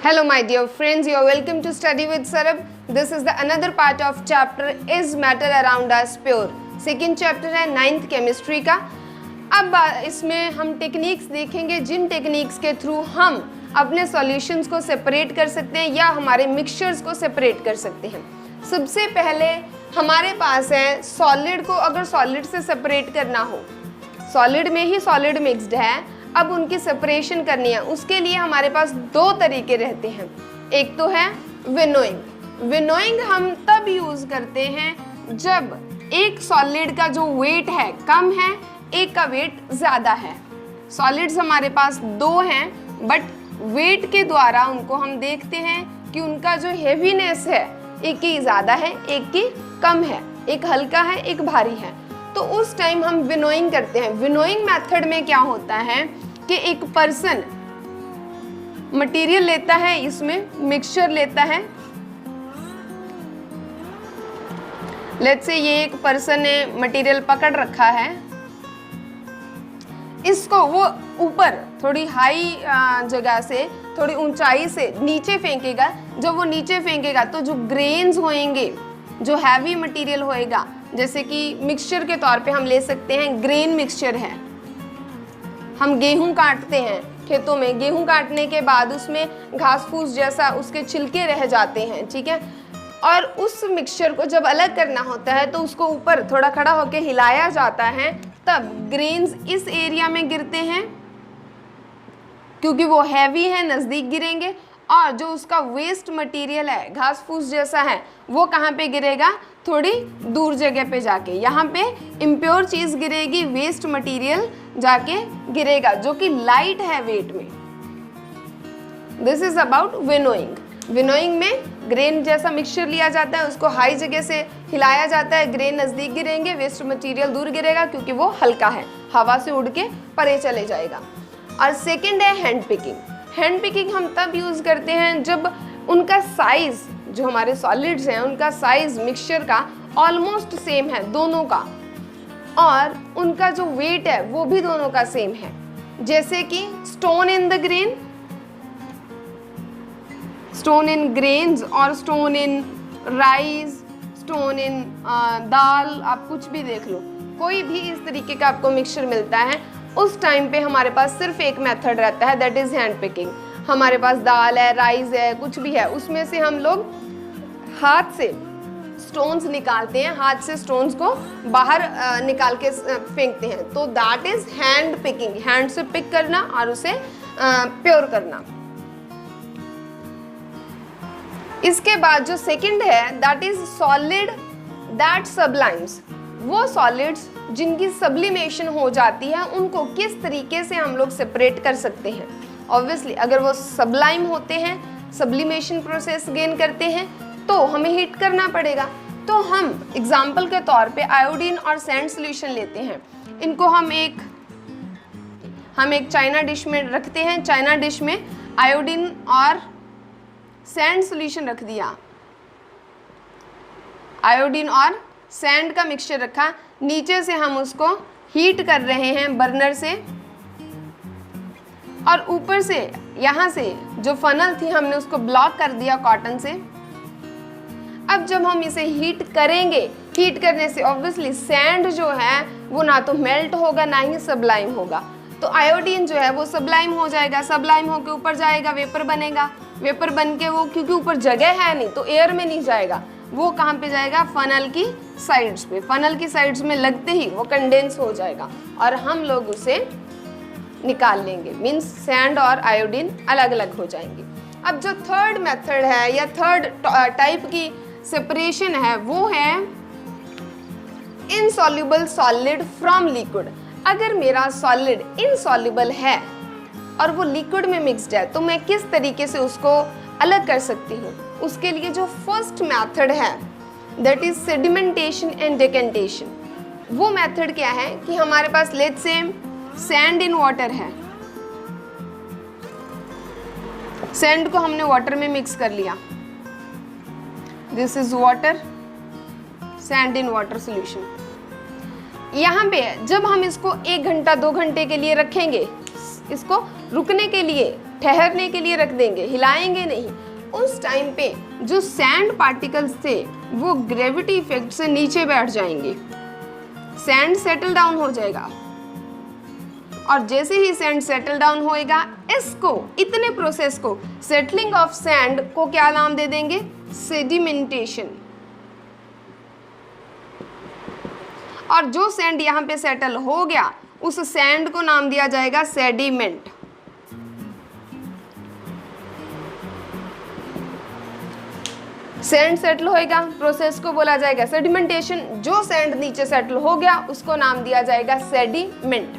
Hello my dear friends, you are welcome to Study with Sarab. This is the another part of chapter Is Matter Around Us Pure. Second chapter है 9th chemistry का. अब इसमें हम techniques देखेंगे जिन techniques के through हम अपने solutions को सेपरेट कर सकते हैं या हमारे मिक्सचर्स को सेपरेट कर सकते हैं. सबसे पहले हमारे पास है सॉलिड को अगर सॉलिड से सेपरेट करना हो, सॉलिड में ही सॉलिड मिक्स्ड है, अब उनकी सेपरेशन करनी है. उसके लिए हमारे पास दो तरीके रहते हैं. एक तो है विनोइंग. विनोइंग हम तब यूज़ करते हैं जब एक सॉलिड का जो वेट है कम है, एक का वेट ज़्यादा है. सॉलिड्स हमारे पास दो हैं बट वेट के द्वारा उनको हम देखते हैं कि उनका जो हेवीनेस है एक की ज़्यादा है, एक की कम है, एक हल्का है, एक भारी है. तो उस टाइम हम विनोइंग करते हैं. विनोइंग मेथड में क्या होता है कि एक पर्सन मटेरियल लेता है, इसमें मिक्सचर लेता है. लेट्स से ये एक पर्सन ने मटेरियल पकड़ रखा है, इसको वो ऊपर थोड़ी हाई जगह से, थोड़ी ऊंचाई से नीचे फेंकेगा. जब वो नीचे फेंकेगा तो जो ग्रेन्स होंगे, जो हैवी मटेरियल होएगा, जैसे कि मिक्सचर के तौर पे हम ले सकते हैं ग्रेन मिक्सचर है. हम गेहूं काटते हैं खेतों में, गेहूं काटने के बाद उसमें घास फूस जैसा उसके छिलके रह जाते हैं, ठीक है. और उस मिक्सचर को जब अलग करना होता है तो उसको ऊपर थोड़ा खड़ा होकर हिलाया जाता है, तब ग्रेन्स इस एरिया में गिरते हैं क्योंकि वो हैवी है, नज़दीक गिरेंगे. और जो उसका वेस्ट मटेरियल है, घास फूस जैसा है, वो कहाँ पे गिरेगा? थोड़ी दूर जगह पे जाके. यहाँ पे इम्प्योर चीज़ गिरेगी, वेस्ट मटेरियल जाके गिरेगा जो कि लाइट है वेट में. This is about winnowing. Winnowing में ग्रेन जैसा मिक्सचर लिया जाता है, उसको हाई जगह से हिलाया जाता है, ग्रेन नज़दीक गिरेंगे, वेस्ट मटेरियल दूर गिरेगा क्योंकि वो हल्का है, हवा से उड़ के परे चले जाएगा. और सेकेंड है हैंड पिकिंग. हैंड पिकिंग हम तब यूज़ करते हैं जब उनका साइज़, जो हमारे सॉलिड्स हैं उनका साइज़ मिक्सचर का ऑलमोस्ट सेम है दोनों का, और उनका जो वेट है वो भी दोनों का सेम है. जैसे कि stone in the grain, stone in grains और stone in rice, stone in dal, आप कुछ भी देख लो, कोई भी इस तरीके का आपको मिक्सचर मिलता है. उस टाइम पे हमारे पास सिर्फ एक मेथड रहता है, दैट इज़ हैंड पिकिंग. हमारे पास दाल है, राइस है, कुछ भी है, उसमें से हम लोग हाथ से स्टोन्स निकालते हैं, हाथ से स्टोन्स को बाहर निकाल के फेंकते हैं. तो that is hand picking. Hand से पिक करना और उसे प्योर करना. इसके बाद जो सेकंड है दैट इज सॉलिड दैट सब्लाइम्स. वो सॉलिड्स जिनकी सब्लिमेशन हो जाती है उनको किस तरीके से हम लोग सेपरेट कर सकते हैं. ऑब्वियसली अगर वो सब्लाइम होते हैं, सब्लिमेशन प्रोसेस गेन करते हैं, तो हमें हीट करना पड़ेगा. तो हम एग्जाम्पल के तौर पे आयोडीन और सैंड सोल्यूशन लेते हैं. इनको हम एक चाइना डिश में रखते हैं. चाइना डिश में आयोडीन और सैंड सोल्यूशन रख दिया, आयोडीन और सैंड का मिक्सचर रखा. नीचे से हम उसको हीट कर रहे हैं बर्नर से, और ऊपर से यहाँ से जो फनल थी हमने उसको ब्लॉक कर दिया कॉटन से. अब जब हम इसे हीट करेंगे, हीट करने से ऑब्वियसली सैंड जो है वो ना तो मेल्ट होगा ना ही सब्लाइम होगा. तो आयोडीन जो है वो सब्लाइम हो जाएगा, सब्लाइम होकर ऊपर जाएगा, वेपर बनेगा. वेपर बन के वो, क्योंकि ऊपर जगह है नहीं तो एयर में नहीं जाएगा, वो कहाँ पे जाएगा? फनल की साइड्स पे. फनल की साइड्स में लगते ही वो कंडेंस हो जाएगा और हम लोग उसे निकाल लेंगे. मीन्स सैंड और आयोडीन अलग अलग हो जाएंगे. अब जो थर्ड मेथड है या थर्ड टाइप की सेपरेशन है वो है इनसॉल्युबल सॉलिड फ्रॉम लिक्विड. अगर मेरा सॉलिड इनसॉल्युबल है और वो लिक्विड में मिक्स्ड है तो मैं किस तरीके से उसको अलग कर सकती हूँ? उसके लिए जो फर्स्ट मेथड है that is sedimentation and decantation. वो मेथड क्या है कि हमारे पास let's say sand in water है, सैंड को हमने वाटर में मिक्स कर लिया. This is water, sand in water solution. यहाँ पे जब हम इसको 1 घंटा 2 घंटे के लिए रखेंगे, इसको रुकने के लिए ठहरने के लिए रख देंगे, हिलाएंगे नहीं, उस टाइम पे जो सैंड पार्टिकल्स थे वो ग्रेविटी इफेक्ट से नीचे बैठ जाएंगे, सैंड सेटल डाउन हो जाएगा। और जैसे ही सैंड सेटल डाउन होएगा, इसको, इतने प्रोसेस को, सेटलिंग ऑफ सैंड को क्या नाम दे देंगे? सेडिमेंटेशन। और जो सैंड यहाँ पे सेटल हो गया उस सैंड को नाम दिया जाएगा सेडिमेंट। सैंड सेटल होएगा, प्रोसेस को बोला जाएगा सेडिमेंटेशन। जो सैंड नीचे सेटल हो गया उसको नाम दिया जाएगा सेडिमेंट।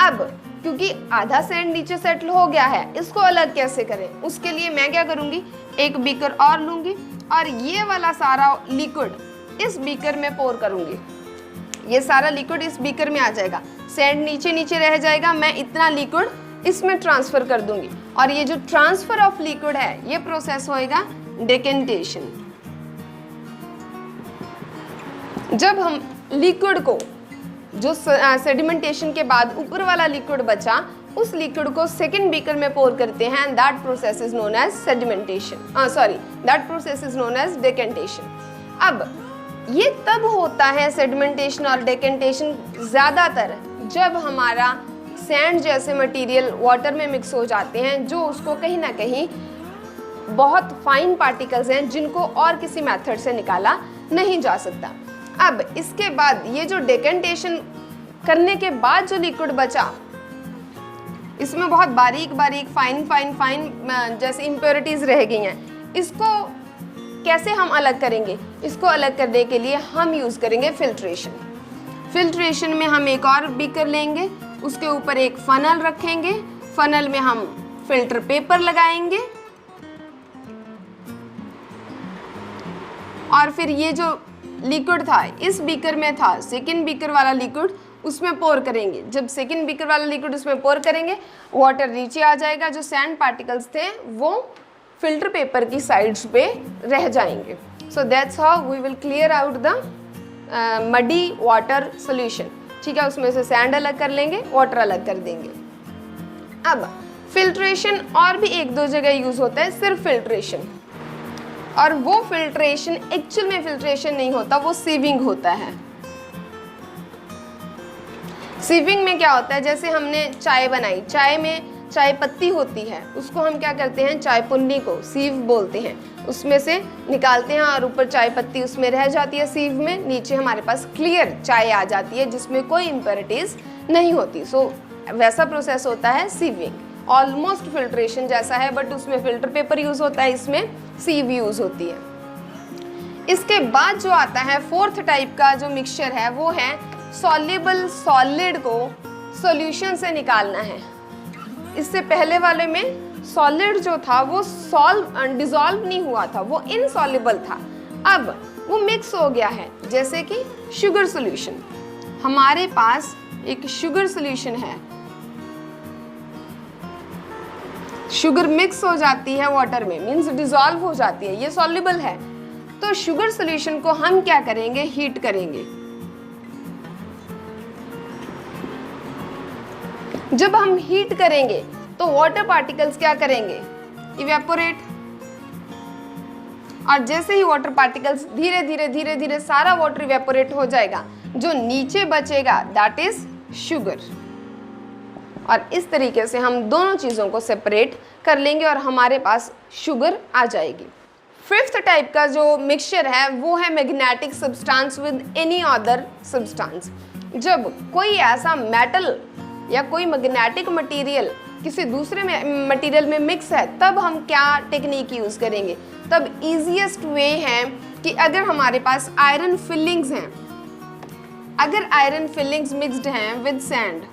अब क्योंकि आधा सैंड नीचे सेटल हो गया है, इसको अलग कैसे करें? उसके लिए मैं क्या करूंगी, एक बीकर और लूंगी और ये वाला सारा लिक्विड इस बीकर में पोर करूंगी। ये सारा लिक्विड इस बीकर में आ जाएगा, सैंड नीचे नीचे रह जाएगा, मैं इतना लिक्विड इसमें ट्रांसफर कर दूंगी। और ये जो ट्रांसफर ऑफ लिक्विड है, ये प्रोसेस होएगा डेकेंटेशन। जब हम लिक्विड को, जो सेडिमेंटेशन के बाद ऊपर वाला लिक्विड बचा, उस लिक्विड को सेकंड बीकर में पोर करते हैं, and that process is known as sedimentation, that process is known as decantation. अब ये तब होता है सेडिमेंटेशन और डेकेंटेशन ज्यादातर जब हमारा सैंड जैसे मटेरियल वाटर में मिक्स हो जाते हैं, जो उसको कहीं ना कहीं बहुत फाइन पार्टिकल्स हैं जिनको और किसी मेथड से निकाला नहीं जा सकता। अब इसके बाद ये जो डेकेंटेशन करने के बाद जो लिक्विड बचा, इसमें बहुत बारीक बारीक फाइन जैसे इम्प्योरिटीज रह गई हैं, इसको कैसे हम अलग करेंगे? इसको अलग करने के लिए हम यूज़ करेंगे फिल्ट्रेशन। फिल्ट्रेशन में हम एक और बीकर लेंगे, उसके ऊपर एक फनल रखेंगे, फनल में हम फिल्टर पेपर लगाएंगे और फिर ये जो लिक्विड था इस बीकर में था, सेकंड बीकर वाला लिक्विड, उसमें पोर करेंगे। जब सेकंड बीकर वाला लिक्विड उसमें पोर करेंगे, वाटर नीचे आ जाएगा, जो सैंड पार्टिकल्स थे वो फिल्टर पेपर की साइड्स पे रह जाएंगे। So that's how we will clear out the muddy water solution. ठीक है, उसमें से सैंड अलग कर लेंगे, वाटर अलग कर देंगे। अब फिल्ट्रेशन और भी एक दो जगह यूज होता है, सिर्फ फिल्ट्रेशन, और वो फिल्ट्रेशन एक्चुअल में फिल्ट्रेशन नहीं होता, वो सीविंग होता है। सीविंग में क्या होता है, जैसे हमने चाय बनाई, चाय में चाय पत्ती होती है, उसको हम क्या करते हैं, चाय पुन्नी को सीव बोलते हैं, उसमें से निकालते हैं और ऊपर चाय पत्ती उसमें रह जाती है सीव में, नीचे हमारे पास क्लियर चाय आ जाती है जिसमें कोई इम्प्योरिटीज नहीं होती। सो वैसा प्रोसेस होता है सीविंग। ऑलमोस्ट फिल्ट्रेशन जैसा है, बट उसमें फिल्टर पेपर यूज होता है, इसमें सीव यूज होती है। इसके बाद जो आता है फोर्थ टाइप का जो मिक्सचर है, वो है सॉल्युबल सॉलिड को सॉल्यूशन से निकालना है। इससे पहले वाले में सॉलिड जो था वो डिसॉल्व नहीं हुआ था, वो इनसॉल्युबल था। अब वो मिक्स हो गया है, जैसे कि शुगर सॉल्यूशन। हमारे पास एक शुगर सॉल्यूशन है, शुगर मिक्स हो जाती है वाटर में, मींस डिसॉल्व हो जाती है, ये सॉल्युबल है। तो शुगर सॉल्यूशन को हम क्या करेंगे, हीट करेंगे। जब हम हीट करेंगे तो वाटर पार्टिकल्स क्या करेंगे, इवेपोरेट। और जैसे ही वाटर पार्टिकल्स धीरे धीरे धीरे धीरे सारा वाटर इवेपोरेट हो जाएगा, जो नीचे बचेगा दैट इज शुगर। और इस तरीके से हम दोनों चीज़ों को सेपरेट कर लेंगे और हमारे पास शुगर आ जाएगी। फिफ्थ टाइप का जो मिक्सचर है वो है magnetic substance with any other substance. जब कोई ऐसा मेटल या कोई मैग्नेटिक मटेरियल किसी दूसरे मटेरियल में मिक्स है, तब हम क्या टेक्निक यूज करेंगे? तब इजीएस्ट वे है कि अगर हमारे पास आयरन फिलिंग्स हैं, अगर आयरन फिलिंग्स मिक्स्ड हैं विद सैंड,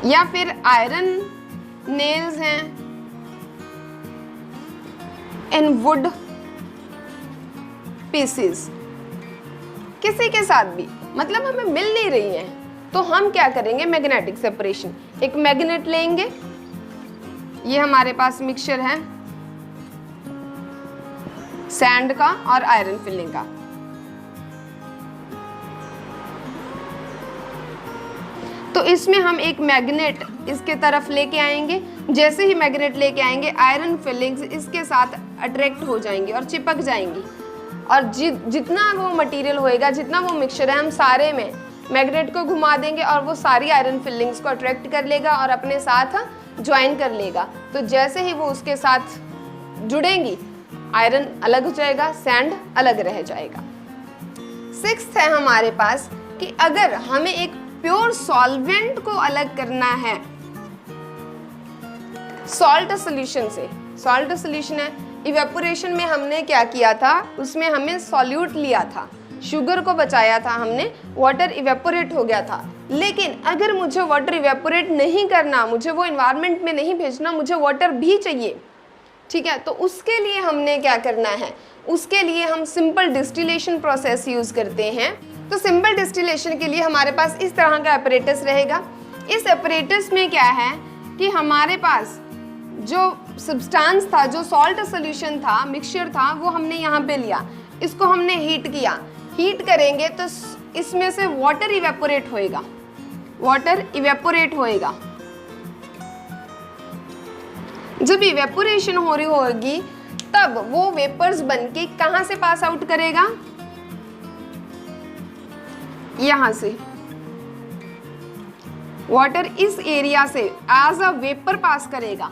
या फिर आयरन नेल्स हैं इन वुड पीसेस, किसी के साथ भी, मतलब हमें मिल नहीं रही है, तो हम क्या करेंगे, मैग्नेटिक सेपरेशन। एक मैग्नेट लेंगे, ये हमारे पास मिक्सचर है सैंड का और आयरन फिलिंग का। तो इसमें हम एक मैग्नेट इसके तरफ लेके आएंगे। जैसे ही मैग्नेट लेके आएंगे आयरन फिलिंग्स इसके साथ अट्रैक्ट हो जाएंगी और चिपक जाएंगी, और जितना वो मटेरियल होएगा, जितना वो मिक्सचर है, हम सारे में मैग्नेट को घुमा देंगे और वो सारी आयरन फिलिंग्स को अट्रैक्ट कर लेगा और अपने साथ ज्वाइन कर लेगा। तो जैसे ही वो उसके साथ जुड़ेंगी आयरन अलग हो जाएगा, सैंड अलग रह जाएगा। 6th है हमारे पास कि अगर हमें एक प्योर सॉल्वेंट को अलग करना है सॉल्ट सोल्यूशन से, सॉल्ट सोल्यूशन है, इवेपोरेशन में हमने क्या किया था, उसमें हमें सॉल्यूट लिया था, शुगर को बचाया था हमने, वाटर इवेपोरेट हो गया था। लेकिन अगर मुझे वाटर इवेपोरेट नहीं करना, मुझे वो एनवायरनमेंट में नहीं भेजना, मुझे वाटर भी चाहिए, ठीक है, तो उसके लिए हमने क्या करना है, उसके लिए हम सिंपल डिस्टिलेशन प्रोसेस यूज़ करते हैं। तो सिंपल डिस्टिलेशन के लिए हमारे पास इस तरह का अपरेटस रहेगा। इस अपरेटस में क्या है कि हमारे पास जो सब्सटेंस था, जो सॉल्ट सोल्यूशन था, मिक्सचर था, वो हमने यहाँ पे लिया, इसको हमने हीट किया। हीट करेंगे तो इसमें से वाटर इवेपोरेट होएगा, वाटर इवेपोरेट होएगा। जब इवेपोरेशन हो रही होगी तब वो वेपर्स बनके कहाँ से पास आउट करेगा, यहां से वाटर इस एरिया से एज अ वेपर पास करेगा।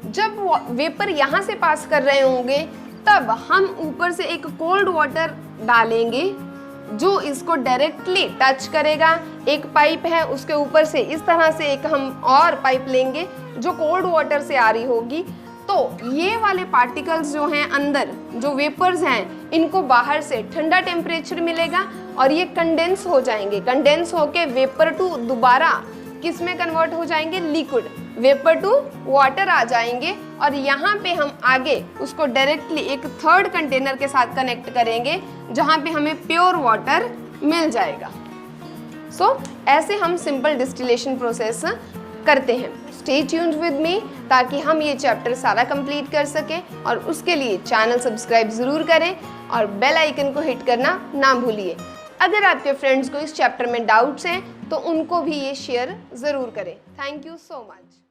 जब वेपर यहां से पास कर रहे होंगे तब हम ऊपर से एक कोल्ड वाटर डालेंगे जो इसको डायरेक्टली टच करेगा। एक पाइप है उसके ऊपर से इस तरह से एक हम और पाइप लेंगे जो कोल्ड वाटर से आ रही होगी। तो ये वाले पार्टिकल्स जो हैं अंदर, जो वेपर्स हैं, इनको बाहर से ठंडा टेम्परेचर मिलेगा और ये कंडेंस हो जाएंगे। कंडेंस होके वेपर टू दोबारा किस में कन्वर्ट हो जाएंगे, लिक्विड, वेपर टू वाटर आ जाएंगे। और यहाँ पे हम आगे उसको डायरेक्टली एक थर्ड कंटेनर के साथ कनेक्ट करेंगे जहाँ पे हमें प्योर वाटर मिल जाएगा। सो ऐसे हम सिंपल डिस्टिलेशन प्रोसेस करते हैं। स्टे ट्यून्ड विद मी ताकि हम ये चैप्टर सारा कंप्लीट कर सकें, और उसके लिए चैनल सब्सक्राइब ज़रूर करें और बेल आइकन को हिट करना ना भूलिए। अगर आपके फ्रेंड्स को इस चैप्टर में डाउट्स हैं तो उनको भी ये शेयर ज़रूर करें। Thank you so much.